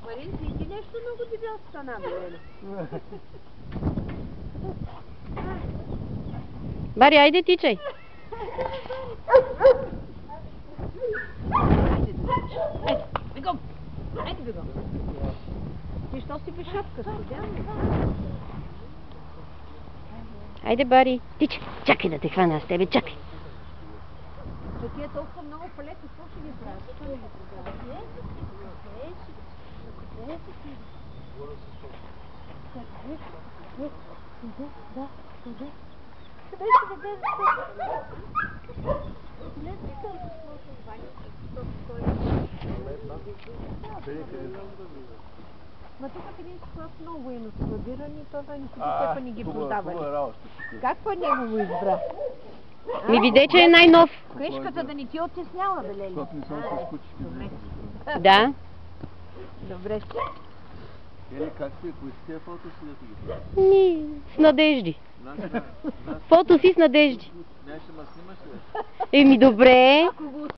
Марин, ти нещо много дебел стана, бе. Бари, айде тичай. Айде, бегом! Айде, бегом! Ти що си без шапка, студено? Айде, Бари, тичай. Чакай да те хвана с тебе, чакай. Че ти е толкова много палети, какво ще ги правиш? Що не ги продаваш? Да, къде? Къде ще да дадеш? Не искам да сложим банята, ма тук един склад много има складирани, то да ни те па ни ги продавали. Как по негово избра? Ми виде, че е най-нов. Кришката да ни ти оттеснява, бе, Лели? Добре. Да. Добре. Ели, как си? Кои си тия фото си да ти ги правиш? Ми, с надежди. Фото си с надежди. Нещо ма снимаш ли? Еми, добре.